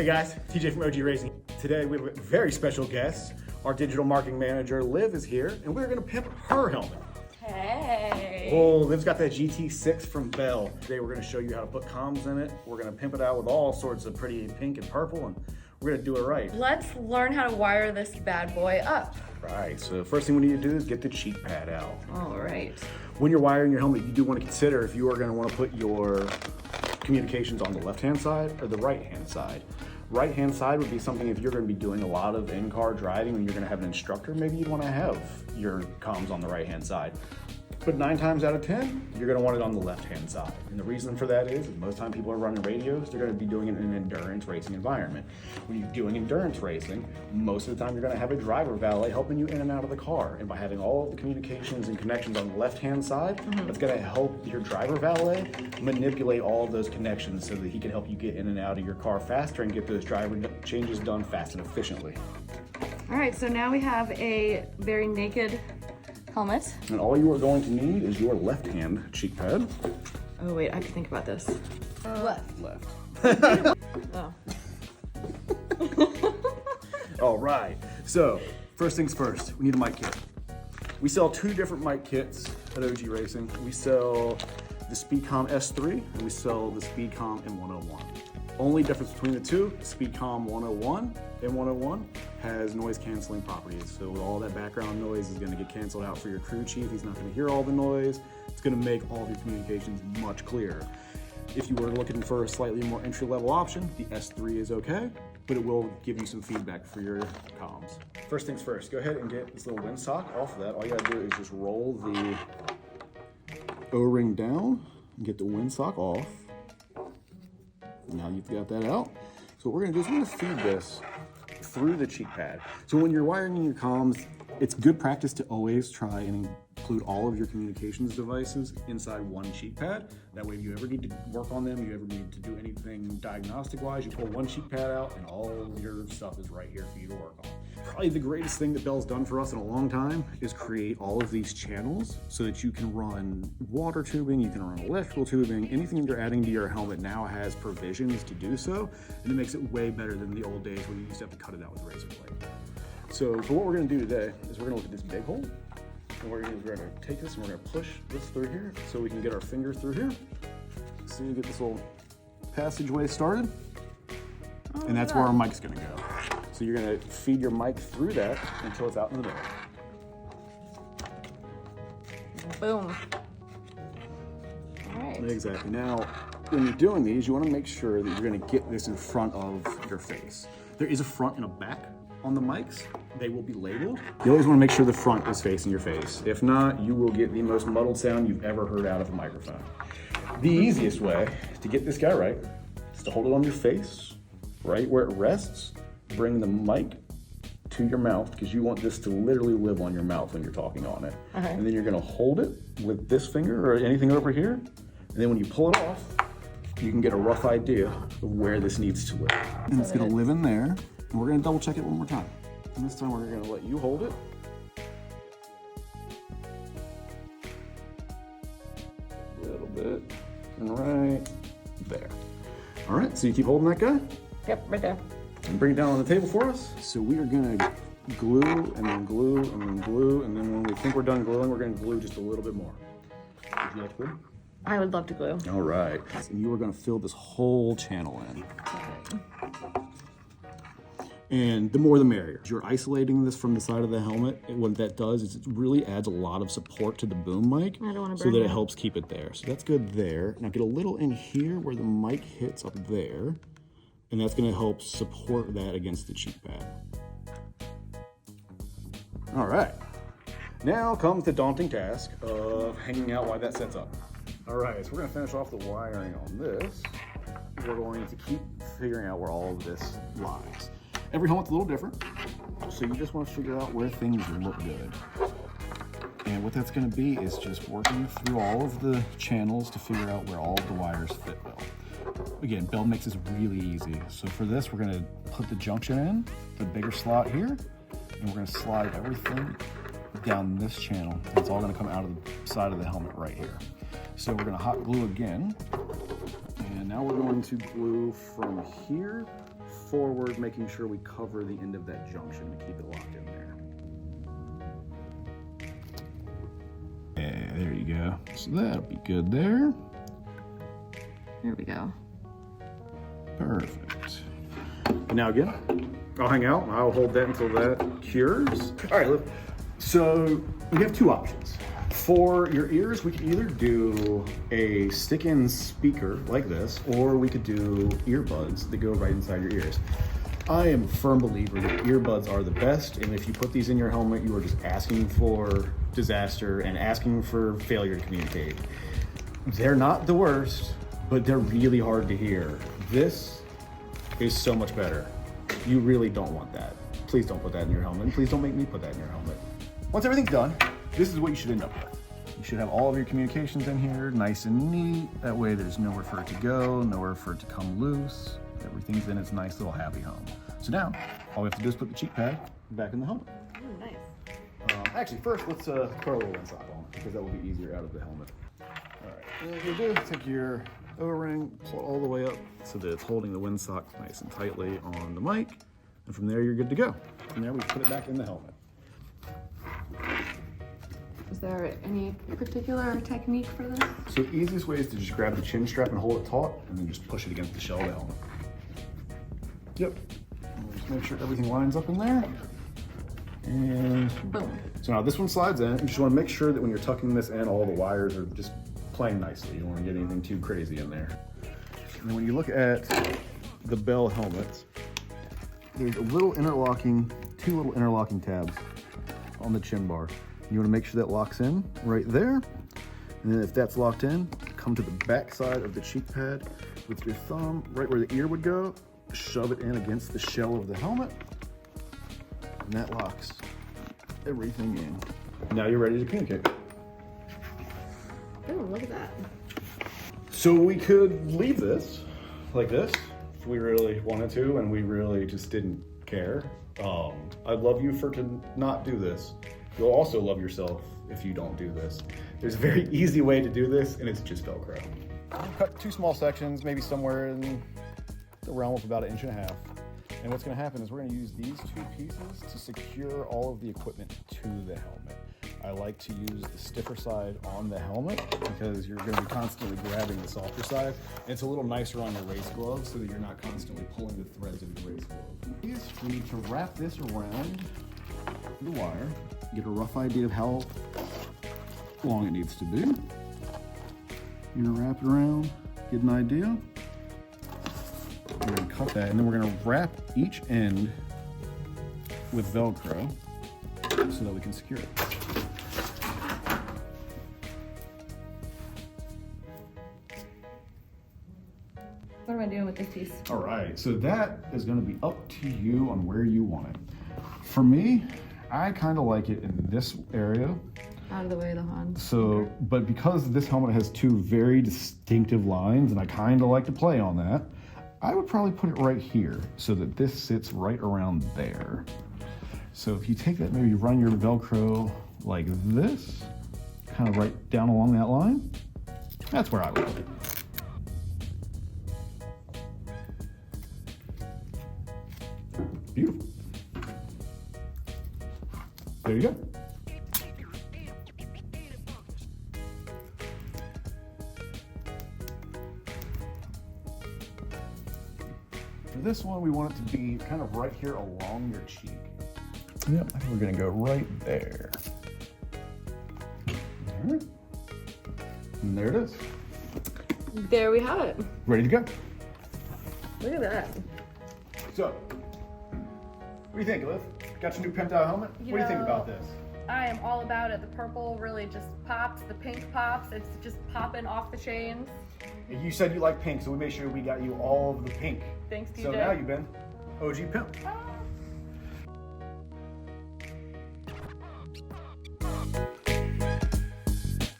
guys, TJ from OG Racing. Today we have a very special guest. Our digital marketing manager, Liv, is here, and we're gonna pimp her helmet. Hey. Oh, Liv's got that GT6 from Bell. Today we're gonna show you how to put comms in it. We're gonna pimp it out with all sorts of pretty pink and purple, and we're gonna do it right. Let's learn how to wire this bad boy up. Right, so first thing we need to do is get the cheek pad out. All right. When you're wiring your helmet, you do want to consider if you are going to want to put your communications on the left-hand side or the right-hand side. Right-hand side would be something if you're going to be doing a lot of in-car driving and you're going to have an instructor, maybe you'd want to have your comms on the right-hand side. But 9 times out of 10, you're going to want it on the left-hand side. And the reason for that is most time people are running radios, they're going to be doing it in an endurance racing environment. When you're doing endurance racing, most of the time you're going to have a driver valet helping you in and out of the car. And by having all of the communications and connections on the left-hand side, that's going to help your driver valet manipulate all of those connections so that he can help you get in and out of your car faster and get those driver changes done fast and efficiently. All right, so now we have a very naked helmet. And all you are going to need is your left-hand cheek pad. Oh wait, I have to think about this. Left. Oh. All right, so first things first, we need a mic kit. We sell 2 different mic kits at OG Racing. We sell the Speedcom S3 and we sell the Speedcom M101. Only difference between the two, Speedcom 101 and 101 has noise canceling properties. So all that background noise is gonna get canceled out for your crew chief. He's not gonna hear all the noise. It's gonna make all of your communications much clearer. If you were looking for a slightly more entry-level option, the S3 is okay, but it will give you some feedback for your comms. First things first, go ahead and get this little windsock off of that. All you gotta do is just roll the O-ring down and get the windsock off. Now you've got that out. So what we're gonna do is we're gonna feed this through the cheek pad. So when you're wiring in your comms, it's good practice to always try and include all of your communications devices inside one cheek pad. That way if you ever need to work on them, you ever need to do anything diagnostic-wise, you pull one cheek pad out and all of your stuff is right here for you to work on. Probably the greatest thing that Bell's done for us in a long time is create all of these channels so that you can run water tubing, you can run electrical tubing, anything you're adding to your helmet now has provisions to do so, and it makes it way better than the old days when you used to have to cut it out with a razor blade. So what we're gonna do today is we're gonna look at this big hole, and we're gonna take this and we're gonna push this through here so we can get our finger through here. So you get this little passageway started, and that's where our mic's gonna go. So you're gonna feed your mic through that until it's out in the middle. Boom. All right. Exactly. Now, when you're doing these, you wanna make sure that you're gonna get this in front of your face. There is a front and a back on the mics. They will be labeled. You always wanna make sure the front is facing your face. If not, you will get the most muddled sound you've ever heard out of a microphone. The easiest way to get this guy right is to hold it on your face, right where it rests. Bring the mic to your mouth because you want this to literally live on your mouth when you're talking on it. Okay. And then you're gonna hold it with this finger or anything over here. And then when you pull it off, you can get a rough idea of where this needs to live. And it's gonna live in there. And we're gonna double check it one more time. And this time we're gonna let you hold it. A little bit, and right there. All right, so you keep holding that guy. Yep, right there. And bring it down on the table for us. So we are gonna glue and then glue and then glue, and then when we think we're done gluing, we're gonna glue just a little bit more. Would you like to glue? I would love to glue. All right. And you are gonna fill this whole channel in. And the more the merrier. You're isolating this from the side of the helmet, and what that does is it really adds a lot of support to the boom mic I don't want to so burn that it it. helps keep it there. So that's good there. Now get a little in here where the mic hits up there, and that's gonna help support that against the cheek pad. All right. Now comes the daunting task of hanging out while that sets up. All right, so we're gonna finish off the wiring on this. We're going to keep figuring out where all of this lies. Every helmet's a little different, so you just want to figure out where things look good. And what that's going to be is just working through all of the channels to figure out where all of the wires fit well. Again, Bell makes this really easy. So for this, we're going to put the junction in, the bigger slot here, and we're going to slide everything down this channel. It's all going to come out of the side of the helmet right here. So we're going to hot glue again, and now we're going to glue from here forward, making sure we cover the end of that junction to keep it locked in there. Yeah, there you go. So that'll be good there. Here we go. Perfect. And now again, I'll hang out and I'll hold that until that cures. All right, look. So we have two options. For your ears, we can either do a stick-in speaker like this, or we could do earbuds that go right inside your ears. I am a firm believer that earbuds are the best, and if you put these in your helmet, you are just asking for disaster and asking for failure to communicate. They're not the worst, but they're really hard to hear. This is so much better. You really don't want that. Please don't put that in your helmet, and please don't make me put that in your helmet. Once everything's done, this is what you should end up with. You should have all of your communications in here, nice and neat. That way there's nowhere for it to go, nowhere for it to come loose. Everything's in its nice little happy home. So now, all we have to do is put the cheek pad back in the helmet. Ooh, nice. Actually, first let's throw a little windsock on, because that will be easier out of the helmet. All right, and what you do, take your O-ring, pull it all the way up so that it's holding the windsock nice and tightly on the mic. And from there, you're good to go. From there, we put it back in the helmet. Is there any particular technique for this? So the easiest way is to just grab the chin strap and hold it taut, and then just push it against the shell of the helmet. Yep. And just make sure everything lines up in there. And Boom. so now this one slides in. You just want to make sure that when you're tucking this in, all the wires are just playing nicely. You don't want to get anything too crazy in there. And then when you look at the Bell helmets, there's two little interlocking tabs on the chin bar. You want to make sure that locks in right there. And then if that's locked in, come to the back side of the cheek pad with your thumb right where the ear would go, shove it in against the shell of the helmet, and that locks everything in. Now you're ready to communicate. Oh, look at that. So we could leave this like this if we really wanted to, and we really just didn't care. I'd love you to not do this. You'll also love yourself if you don't do this. There's a very easy way to do this, and it's just Velcro. Cut two small sections, maybe somewhere in the realm of about 1.5 inches. And what's gonna happen is we're gonna use these two pieces to secure all of the equipment to the helmet. I like to use the stiffer side on the helmet because you're gonna be constantly grabbing the softer side. And it's a little nicer on your race glove so that you're not constantly pulling the threads of your race glove. We need to wrap this around the wire, get a rough idea of how long it needs to be. You're gonna wrap it around, get an idea. We're gonna cut that, and then we're gonna wrap each end with Velcro so that we can secure it. What am I doing with this piece? All right, so that is gonna be up to you on where you want it. For me, I kind of like it in this area. Out of the way of the Hans. So, but because this helmet has two very distinctive lines, and I kind of like to play on that, I would probably put it right here so that this sits right around there. So if you take that, maybe run your Velcro like this, kind of right down along that line, that's where I would put it. Beautiful. There you go. For this one, we want it to be kind of right here along your cheek. Yep, I think we're gonna go right there. All right. And there it is. There we have it. Ready to go. Look at that. So, what do you think, Liv? Got your new Pimp My Helmet? What do you think about this? I am all about it. The purple really just pops. The pink pops. It's just popping off the chains. You said you like pink, so we made sure we got you all of the pink. Thanks, DJ. So now you've been OG Pimp. Ah.